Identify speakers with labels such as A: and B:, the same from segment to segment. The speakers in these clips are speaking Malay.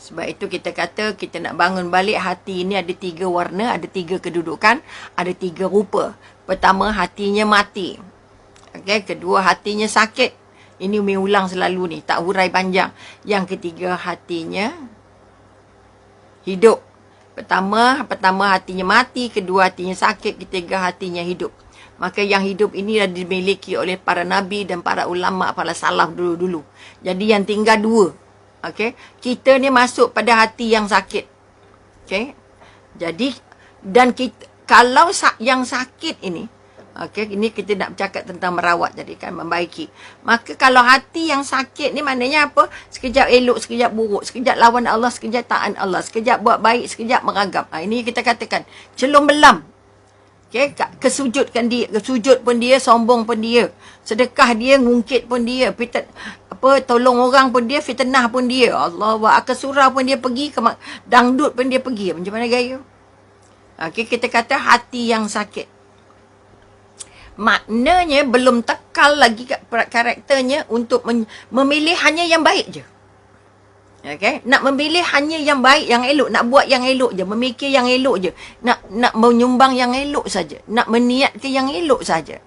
A: Sebab itu kita kata kita nak bangun balik hati ini ada 3 warna, ada 3 kedudukan, ada 3 rupa. Pertama, hatinya mati. Okey, kedua, hatinya sakit. Ini Umi ulang selalu ni, tak hurai panjang. Yang ketiga, hatinya hidup. Pertama hatinya mati, kedua hatinya sakit, ketiga hatinya hidup. Maka yang hidup ini dah dimiliki oleh para nabi dan para ulama, para salaf dulu-dulu. Jadi yang tinggal 2. Okey, kita ni masuk pada hati yang sakit. Okey. Jadi dan kita kalau yang sakit ini, okey, ini kita nak bercakap tentang merawat, jadi kan membaiki. Maka kalau hati yang sakit ni maknanya apa? Sekejap elok, sekejap buruk, sekejap lawan Allah, sekejap taat Allah, sekejap buat baik, sekejap mengagap. Ini kita katakan celum belam. Okey, kesujudkan dia, kesujud pun dia, sombong pun dia. Sedekah dia, ngungkit pun dia, tolong orang pun dia, fitnah pun dia. Allah wa surah pun dia pergi, dangdut pun dia pergi. Macam mana gaya? Okey, kita kata hati yang sakit. Maknanya belum tekal lagi karakternya untuk memilih hanya yang baik je. Okay? Nak memilih hanya yang baik, yang elok. Nak buat yang elok je. Memikir yang elok je. Nak menyumbang yang elok saja. Nak meniatkan yang elok saja.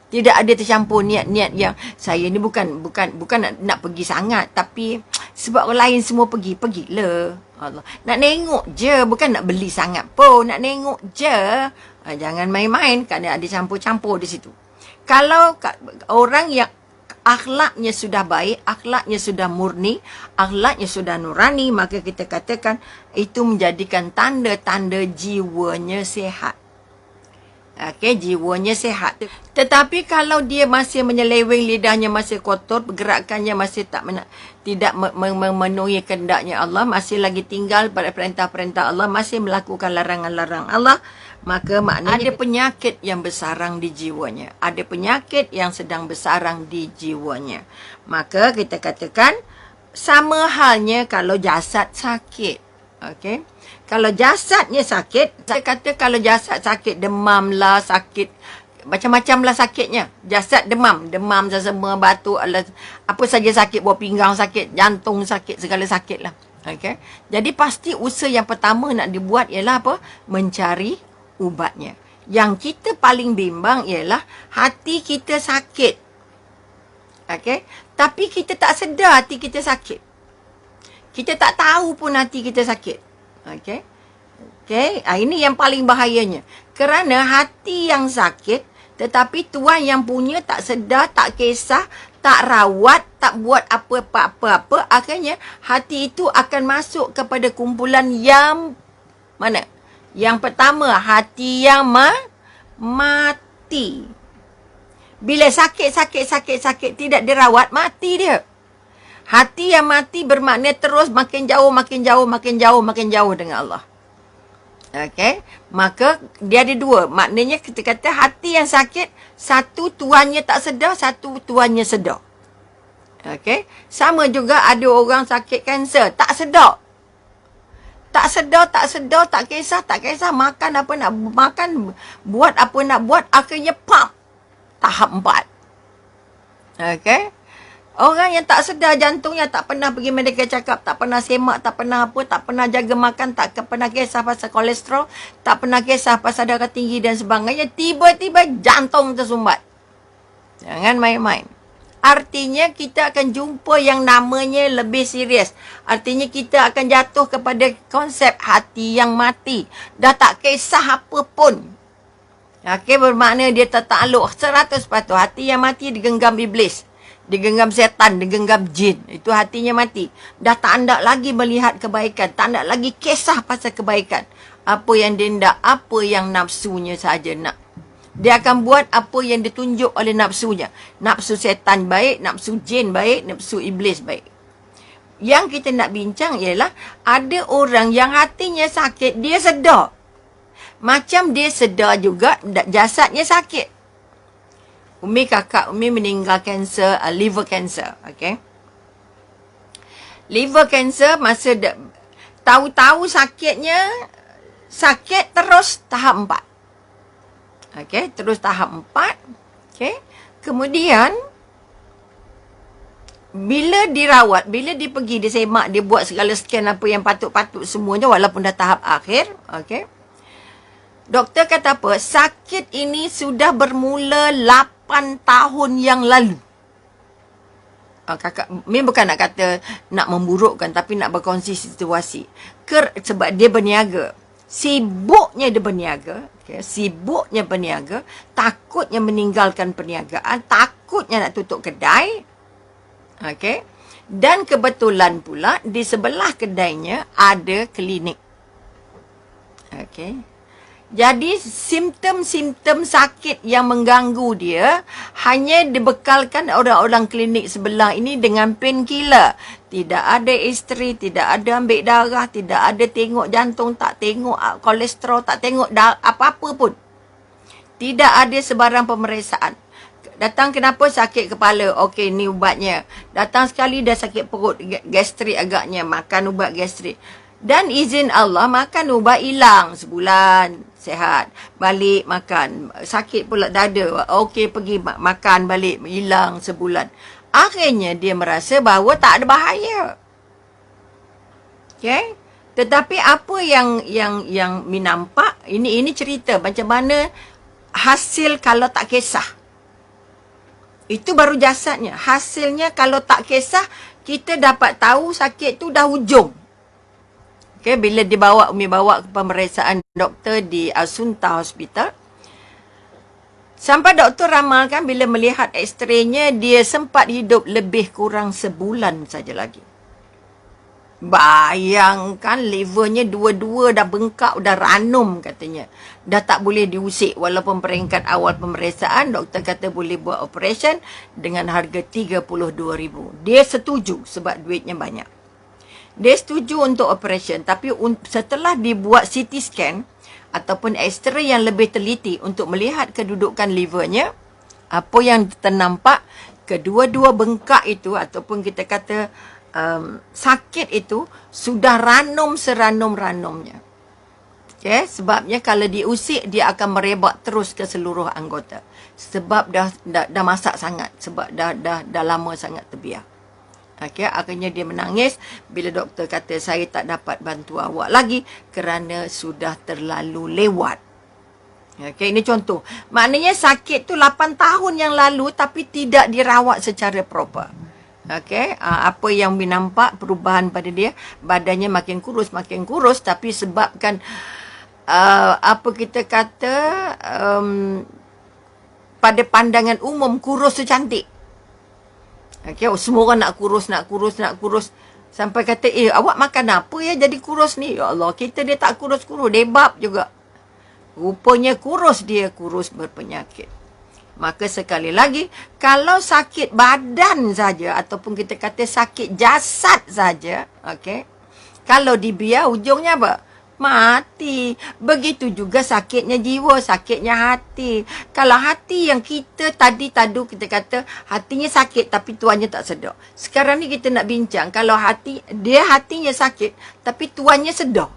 A: Tidak ada tercampur niat-niat yang saya ni bukan nak pergi sangat. Tapi sebab orang lain semua pergi, pergilah. Allah. Nak tengok je. Bukan nak beli sangat pun. Nak tengok je. Jangan main-main. Kerana ada campur-campur di situ. Kalau orang yang akhlaknya sudah baik, akhlaknya sudah murni, akhlaknya sudah nurani, maka kita katakan itu menjadikan tanda-tanda jiwanya sihat. Okey, jiwanya sihat. Tetapi kalau dia masih menyeleweng, lidahnya masih kotor, pergerakannya masih tidak memenuhi kehendaknya Allah, masih lagi tinggal pada perintah-perintah Allah, masih melakukan larangan-larangan Allah, maka maknanya ada penyakit yang bersarang di jiwanya. Ada penyakit yang sedang bersarang di jiwanya. Maka kita katakan sama halnya kalau jasad sakit. Okey. Kalau jasadnya sakit, saya kata kalau jasad sakit, demam lah, sakit, macam-macam lah sakitnya. Jasad demam sesama, batuk, apa saja sakit, buah pinggang sakit, jantung sakit, segala sakit lah. Okay? Jadi pasti usaha yang pertama nak dibuat ialah apa? Mencari ubatnya. Yang kita paling bimbang ialah hati kita sakit. Okay? Tapi kita tak sedar hati kita sakit. Kita tak tahu pun hati kita sakit. Okey. Okey, ini yang paling bahayanya. Kerana hati yang sakit, tetapi tuan yang punya tak sedar, tak kisah, tak rawat, tak buat apa-apa, akhirnya hati itu akan masuk kepada kumpulan yang mana? Yang pertama, hati yang mati. Bila sakit, tidak dirawat, mati dia. Hati yang mati bermakna terus makin jauh dengan Allah. Okey. Maka dia ada 2. Maknanya kita kata hati yang sakit, satu tuannya tak sedar, satu tuannya sedar. Okey. Sama juga ada orang sakit kanser, tak sedar. Tak kisah, makan apa nak makan, buat apa nak buat, akhirnya tahap 4. Okey. Orang yang tak sedar jantungnya, tak pernah pergi medical check-up, tak pernah semak, tak pernah apa, tak pernah jaga makan, tak pernah kisah pasal kolesterol, tak pernah kisah pasal darah tinggi dan sebagainya, tiba-tiba jantung tersumbat. Jangan main-main. Artinya kita akan jumpa yang namanya lebih serius. Artinya kita akan jatuh kepada konsep hati yang mati. Dah tak kisah apa pun. Okey, bermakna dia tak takluk 100%. Hati yang mati digenggam iblis. Digenggam setan, digenggam jin. Itu hatinya mati. Dah tak hendak lagi melihat kebaikan. Tak hendak lagi kisah pasal kebaikan. Apa yang dia hendak, apa yang nafsunya saja nak. Dia akan buat apa yang ditunjuk oleh nafsunya. Nafsu setan baik, nafsu jin baik, nafsu iblis baik. Yang kita nak bincang ialah, ada orang yang hatinya sakit, dia sedar. Macam dia sedar juga jasadnya sakit. Kakak Umi meninggal kanser, liver cancer. Okay. Liver cancer, masa tahu-tahu sakitnya, sakit terus tahap 4. Okay, terus tahap 4. Okay. Kemudian, bila dirawat, bila dia pergi, dia semak, dia buat segala scan apa yang patut-patut semuanya walaupun dah tahap akhir, okey. Doktor kata apa? Sakit ini sudah bermula 8 tahun yang lalu. Kakak, Min bukan nak kata nak memburukkan, tapi nak berkongsi situasi. Sebab dia berniaga. Sibuknya dia berniaga. Okay, sibuknya berniaga. Takutnya meninggalkan perniagaan. Takutnya nak tutup kedai. Okay. Dan kebetulan pula di sebelah kedainya ada klinik. Okay. Jadi simptom-simptom sakit yang mengganggu dia hanya dibekalkan orang-orang klinik sebelah ini dengan painkiller. Tidak ada isteri, tidak ada ambil darah, tidak ada tengok jantung, tak tengok kolesterol, tak tengok apa-apa pun. Tidak ada sebarang pemeriksaan. Datang kenapa sakit kepala? Okey, ni ubatnya. Datang sekali dah sakit perut, gastrik agaknya, makan ubat gastrik. Dan izin Allah, makan ubat hilang sebulan, sihat. Balik makan, sakit pula dada. Okey, pergi makan balik, hilang sebulan. Akhirnya dia merasa bahawa tak ada bahaya. Okey? Tetapi apa yang Mi nampak, ini cerita macam mana hasil kalau tak kisah. Itu baru jasadnya. Hasilnya kalau tak kisah, kita dapat tahu sakit tu dah hujung. Okay, bila Umi bawa ke pemeriksaan doktor di Asunta Hospital, sampai doktor ramalkan bila melihat x-raynya, dia sempat hidup lebih kurang sebulan saja lagi. Bayangkan livernya dua-dua dah bengkak, dah ranum katanya. Dah tak boleh diusik. Walaupun peringkat awal pemeriksaan, doktor kata boleh buat operation dengan harga RM32,000. Dia setuju sebab duitnya banyak. Dia setuju untuk operation, tapi setelah dibuat CT scan ataupun X-ray yang lebih teliti untuk melihat kedudukan livernya, apa yang ternampak, kedua-dua bengkak itu ataupun kita kata sakit itu sudah ranum seranum-ranumnya. Okay? Sebabnya kalau diusik, dia akan merebak terus ke seluruh anggota. Sebab dah masak sangat, sebab dah lama sangat terbiar. Okay, akhirnya dia menangis bila doktor kata saya tak dapat bantu awak lagi kerana sudah terlalu lewat. Okay, ini contoh. Maknanya sakit tu 8 tahun yang lalu tapi tidak dirawat secara proper. Okay, apa yang nampak perubahan pada dia, badannya makin kurus tapi sebabkan apa kita kata pada pandangan umum kurus tu cantik. Okay, semua orang nak kurus. Sampai kata, awak makan apa ya jadi kurus ni? Ya Allah, kita dia tak kurus-kurus. Debab juga. Rupanya kurus berpenyakit. Maka sekali lagi, kalau sakit badan saja, ataupun kita kata sakit jasad saja, okay, kalau dibiar, ujungnya apa? Mati. Begitu juga sakitnya jiwa, sakitnya hati. Kalau hati yang kita tadi kita kata hatinya sakit tapi tuannya tak sedar. Sekarang ni kita nak bincang kalau hatinya sakit tapi tuannya sedar.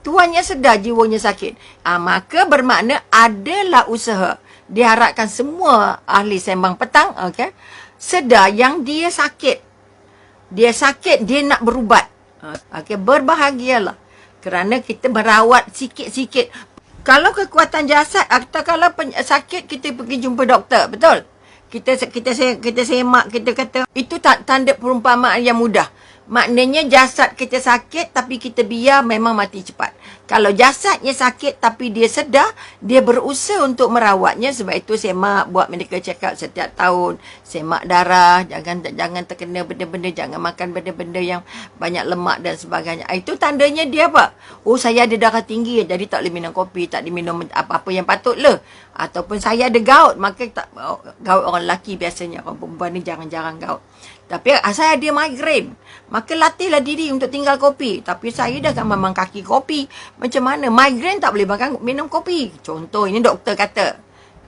A: Tuannya sedar jiwanya sakit. Maka bermakna adalah usaha. Diharapkan semua ahli sembang petang, okay, sedar yang dia sakit. Dia sakit, dia nak berubat. Okay, berbahagialah. Kerana kita merawat sikit-sikit. Kalau kekuatan jasad atau kalau sakit, kita pergi jumpa doktor. Betul? Kita semak, kita kata. Itu tanda perumpamaan yang mudah. Maknanya jasad kita sakit tapi kita biar memang mati cepat. Kalau jasadnya sakit tapi dia sedar, dia berusaha untuk merawatnya. Sebab itu semak, buat medical check up setiap tahun. Semak darah, jangan terkena benda-benda, jangan makan benda-benda yang banyak lemak dan sebagainya. Itu tandanya dia apa? Oh, saya ada darah tinggi, jadi tak boleh minum kopi, tak boleh minum apa-apa yang patutlah. Ataupun saya ada gout, maka gout orang lelaki biasanya, orang perempuan ni jarang-jarang gout. Tapi saya ada migraine, maka latihlah diri untuk tinggal kopi. Tapi saya dah kan memang kaki kopi. Macam mana? Migraine tak boleh minum kopi. Contoh, ini doktor kata.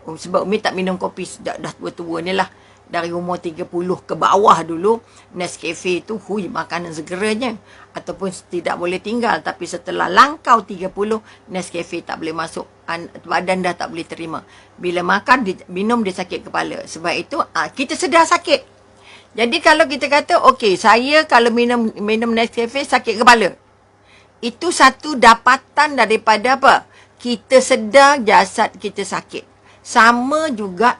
A: Sebab Umi tak minum kopi dah tua-tua ni lah. Dari umur 30 ke bawah dulu, Nescafe tu, makanan segeranya. Ataupun tidak boleh tinggal. Tapi setelah langkau 30, Nescafe tak boleh masuk. Badan dah tak boleh terima. Bila makan, minum dia sakit kepala. Sebab itu, kita sedar sakit. Jadi kalau kita kata, okey, saya kalau minum Nescafe sakit kepala. Itu satu dapatan daripada apa? Kita sedar jasad kita sakit. Sama juga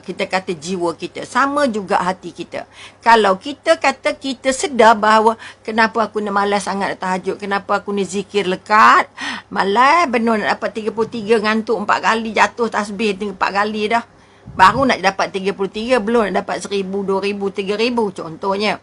A: kita kata jiwa kita. Sama juga hati kita. Kalau kita kata kita sedar bahawa kenapa aku nak malas sangat nak tahajud, kenapa aku ni zikir lekat, malas benar nak dapat 33, ngantuk 4 kali, jatuh tasbih 4 kali dah. Baru nak dapat 33, belum nak dapat 1,000, 2,000, 3,000 contohnya.